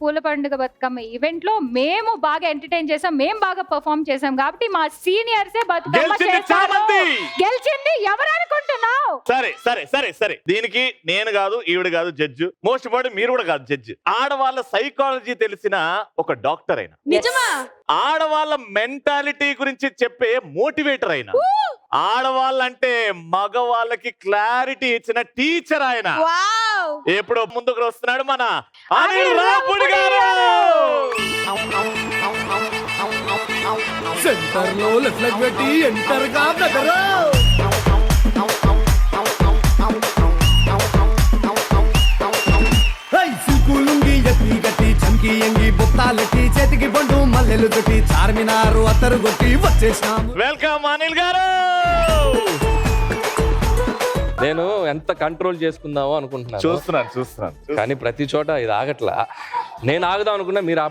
పూల పండుగ బతుకమ్మ ఈవెంట్ లో మేము బాగా ఎంటర్టైన్ చేసాం, మేము బాగా పర్ఫార్మ్ చేసాం కాబట్టి మా సీనియర్సే బతుకమ్మ చేశారు. గెలిచింది ఎవరు అనుకుంటున్నావు? సరే సరే సరే సరే, దీనికి నేను కాదు, ఈవిడ కాదు జడ్జి, మోస్ట్ ఇంపార్టెంట్ మీరు కూడా కాదు జడ్జి. ఆడవాళ్ళ సైకాలజీ తెలిసిన ఒక డాక్టర్ అయినా, నిజమా? ఆడవాళ్ళ మెంటాలిటీ గురించి చెప్పే మోటివేటర్ అయినా, ఆడవాళ్ళంటే మగవాళ్ళకి క్లారిటీ ఇచ్చిన టీచర్ ఆయన. ఎప్పుడు ముందుకు వస్తున్నాడు మన అనిల్ రావుపూడి గారు. సెంటర్ లో లెఫ్ట్ లెగ్ పెట్టి ఎంటర్ గా బ్రదర్. సిల్కులుంగి ఎత్తి గట్టి చంకి ఎంగి బొత్తాలెట్టి చేతికి బండు మల్లెలు చుట్టి చార్మినారు అత్తరు కొట్టి వచ్చేసినాము. వెల్కమ్ అనిల్ గారు. నేను ఎంత కంట్రోల్ చేసుకుందామో అనుకుంటున్నాను, చూస్తున్నాను కానీ ప్రతి చోట ఇది ఆగట్లా. నేను ఆగుదాం అనుకున్నా మీరు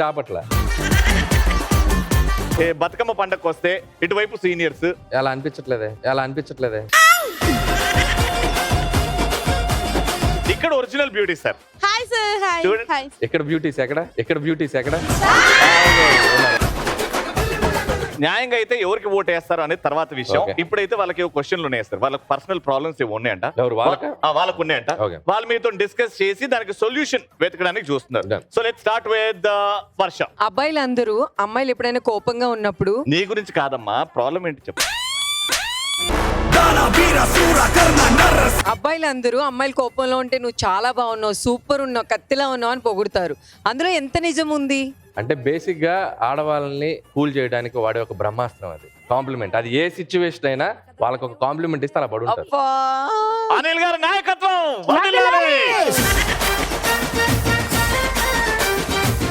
ఆపట్లా. బతుకమ్మ పండగకు వస్తే ఇటువైపు సీనియర్స్ ఎలా అనిపించట్లేదే. ఇక్కడ original beauty sir. Hi sir. Hi. చూడండి. హాయ్. ఎక్కడ బ్యూటీస్ ఎక్కడ న్యాయంగా అయితే ఎవరికి ఓటు వేస్తారు అనేది తర్వాత విషయం. Okay. ఇప్పుడైతే వాళ్ళకి క్వశ్చన్లు ఉన్నాయి సార్, వాళ్ళకి పర్సనల్ ప్రాబ్లమ్స్ ఏమి ఉన్నాయంట. ఎవరు? వాళ్ళకు ఉన్నాయంట. Okay. వాళ్ళు మీతో డిస్కస్ చేసి దానికి సొల్యూషన్ వెతకడానికి చూస్తున్నారు. Done. So let's start with Varsha. అబ్బాయిలందరూ అమ్మాయిలు ఎప్పుడైనా కోపంగా ఉన్నప్పుడు నీ గురించి కాదమ్మా, ప్రాబ్లం ఏంటి చెప్పు. అబ్బాయిలందరూ అమ్మాయిలు కోపంలో ఉంటే నువ్వు చాలా బాగున్నావు, సూపర్ ఉన్నావు, కత్తిలా ఉన్నావు అని పొగుడుతారు. అందులో ఎంత నిజం ఉంది? అంటే బేసిక్ గా ఆడవాళ్ళని కూల్ చేయడానికి వాడే ఒక బ్రహ్మాస్త్రం అది, కాంప్లిమెంట్. అది ఏ సిచ్యువేషన్ అయినా వాళ్ళకి ఒక కాంప్లిమెంట్ ఇస్తే అలా పడుంటారు. అబ్బా, అనిల్ గారి నాయకత్వం వర్ధిల్లాలి.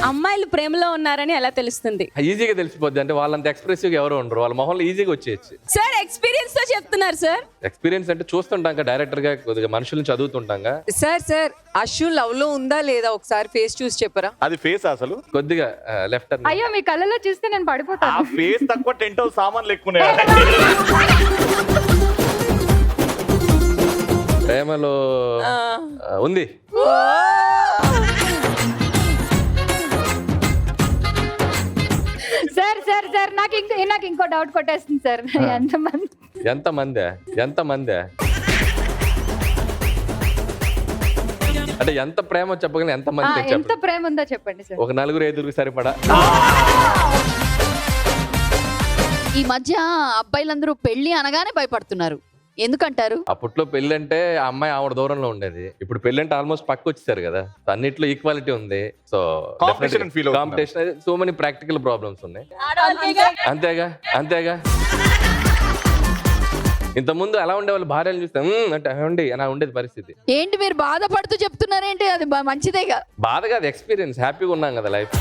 అమ్మాయిలు ప్రేమలో ఉన్నారని ఎలా తెలుస్తుంది? ఈజీగా తెలిసిపోద్ది. అంటే వాళ్ళంత ఎక్స్ప్రెసివ్ ఎవరు ఉండరు, వాళ్ళ మొహంలో ఈజీగా వచ్చేయచ్చు. సార్ ఎక్స్పీరియన్స్ తో చెప్తున్నారు సార్. ఎక్స్పీరియన్స్ అంటే చూస్తుంటాం డైరెక్టర్ గా, కొద్దిగా మనుషుల్ని చదువుతుంటాం. సార్ అశు లవ్ లో ఉందా లేదా ఒకసారి ఫేస్ చూసి చెప్పరా? అది ఫేస్ అసలు కొద్దిగా లెఫ్ట్ టర్న్. అయ్యో మీ కళ్ళలో చూస్తే నేను ఆ పడిపోతాను. ఫేస్ తక్కువ టెంట్ హౌస్ సామాన్లు ఎక్కువ. ప్రేమలో ఉంది. సార్ నాకు ఇంకో డౌట్ కొట్టేస్తుంది సార్. ఎంతమంది అంటే ఎంత ప్రేమ చెప్పగలను, ఎంతమంది ఎంత ప్రేమ ఉందో చెప్పండి సార్. ఒక 4-5 సరిపడా. ఈ మధ్య అబ్బాయిలందరూ పెళ్లి అనగానే భయపడుతున్నారు, ఎందుకంటారు? అప్పట్లో పెళ్లి అంటే ఆ అమ్మాయి ఆవిడ దూరంలో ఉండేది, ఇప్పుడు పెళ్లి అంటే ఆల్మోస్ట్ పక్క వచ్చేసారు కదా. అన్నిట్లో ఈక్వాలిటీ ఉంది. So competition, so many practical problems ఉన్నాయి. అంతేగా ఇంత ముందు అలా ఉండేవాళ్ళు భార్యలు చూస్తే అంటే అండి అలా ఉండేది పరిస్థితి. ఏంటి మీరు బాధపడుతూ చెప్తున్నారేంటి? అది మంచిదేగా. బాధ కాదు, ఎక్స్పీరియన్స్. హ్యాపీగా ఉన్నాం కదా లైఫ్.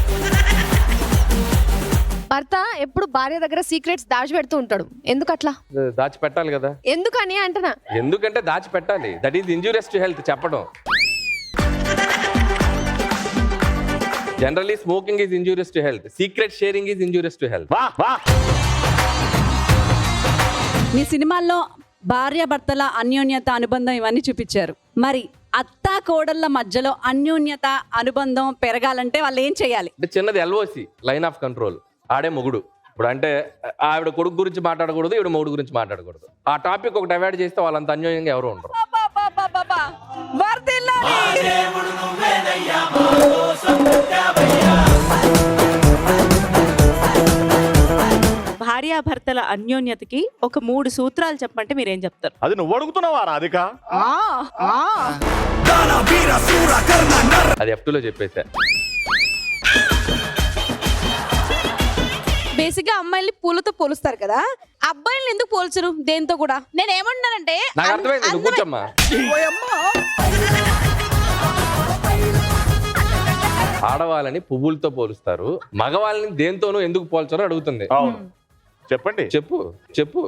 భర్త ఎప్పుడు భార్య దగ్గర సీక్రెట్స్ దాచిపెడుతూ ఉంటాడు, ఎందుకట్లా? దాచిపెట్టాలి కదా. ఎందుకని అంటున్నా? ఎందుకంటే దాచిపెట్టాలి. That is injurious to health చెప్పడం. Generally smoking is injurious to health, secret sharing is injurious to health. మీ సినిమాల్లో భార్యాభర్తల అన్యోన్యత, అనుబంధం ఇవన్నీ చూపించారు. మరి అత్త కోడళ్ళ మధ్యలో అన్యోన్యత, అనుబంధం పెరగాలంటే వాళ్ళు ఏం చేయాలి? అంటే చిన్నది LOC, లైన్ ఆఫ్ కంట్రోల్. ఆడే మొగుడు. ఇప్పుడు అంటే ఆవిడ కొడుకు గురించి మాట్లాడకూడదు, ఈవిడ మొగుడు గురించి మాట్లాడకూడదు. ఆ టాపిక్ ఒకటి అవాయిడ్ చేస్తే వాళ్ళంత అన్యోన్యంగా ఎవరు ఉండరు. భార్యాభర్తల అన్యోన్యతకి ఒక 3 సూత్రాలు చెప్పంటే మీరేం చెప్తారు? అది నువ్వు అడుగుతున్నావా రాధిక? అది F2లో చెప్పేసా. బేసిక్ గా అమ్మాయిల్ని పూలతో పోలుస్తారు కదా, అబ్బాయిల్ని ఎందుకు పోల్చరు దేంతో కూడా? నేను ఏమంటున్నానంటే నాకు అర్థమైంది, నువ్వు కూర్చోమ్మా. ఆడవాళ్ళని పువ్వులతో పోలుస్తారు, మగవాళ్ళని దేంతోనూ ఎందుకు పోల్చారో అడుగుతుంది. చెప్పండి. చెప్పు.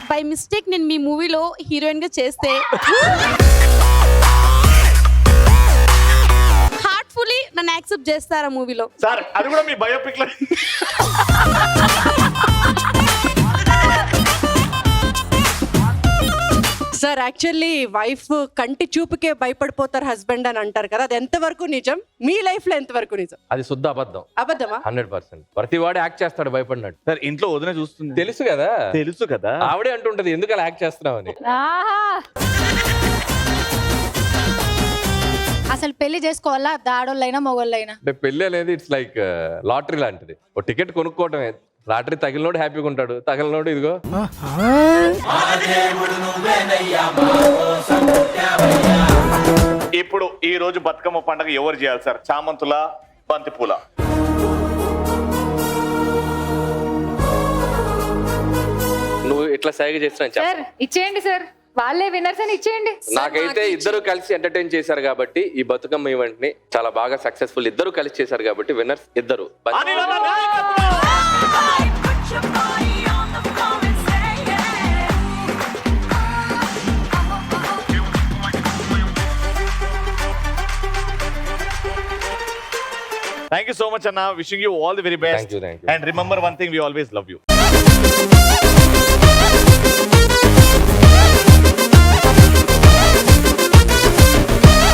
బై మిస్టేక్ నేను మీ మూవీలో హీరోయిన్ గా చేస్తే హార్ట్ఫుల్లీ నన్ను యాక్సెప్ట్ చేస్తారా మూవీలో? సార్ అది కూడా మీ బయోపిక్ లో. సార్ యాక్చువల్లీ వైఫ్ కంటి చూపుకే భయపడిపోతారు హస్బెండ్ అని అంటారు కదా, అది ఎంతవరకు నిజం, మీ లైఫ్ లో ఎంతవరకు నిజం? అది శుద్ధ అబద్ధం. అబద్ధమా? 100%. ప్రతి వాడు యాక్ట్ చేస్తాడు భయపడినట్టు. సార్ ఇంట్లో వదిన చూస్తుంది, తెలుసు కదా, తెలుసు కదా. ఆవిడే అంటుంటది ఎందుకు అలా యాక్ట్ చేస్తున్నావు అని. ఆహా అసలు పెళ్లి చేసుకోవాలా దాడోళ్ళైనా మొగోళ్ళైనా? అంటే పెళ్లి అనేది ఇట్స్ లైక్ లాటరీ లాంటిది. ఒక టికెట్ కొనుక్కోవటమే. లాటరీ తగిలినోడు హ్యాపీగా ఉంటాడు, తగిలినోడు ఇదిగో. ఇప్పుడు ఈ రోజు బతుకమ్మ పండుగ ఎవరు చేయాలి సార్? చామంతుల, బంతిపూల? నువ్వు ఇట్లా సైగ చేస్తున్నా సార్ ఇచ్చేయండి సార్, వాళ్ళే విన్నర్స్ అని ఇచ్చేయండి. నాకైతే ఇద్దరు కలిసి ఎంటర్టైన్ చేశారు కాబట్టి ఈ బతుకమ్మ ఈవెంట్ ని చాలా బాగా సక్సెస్ఫుల్. ఇద్దరు కలిసి చేశారు కాబట్టి విన్నర్స్ ఇద్దరు. అనిల్ అన్న నాయకత్వం! Thank you so much, Anna. Wishing you all the very best. Thank you. And remember one thing, we always love you.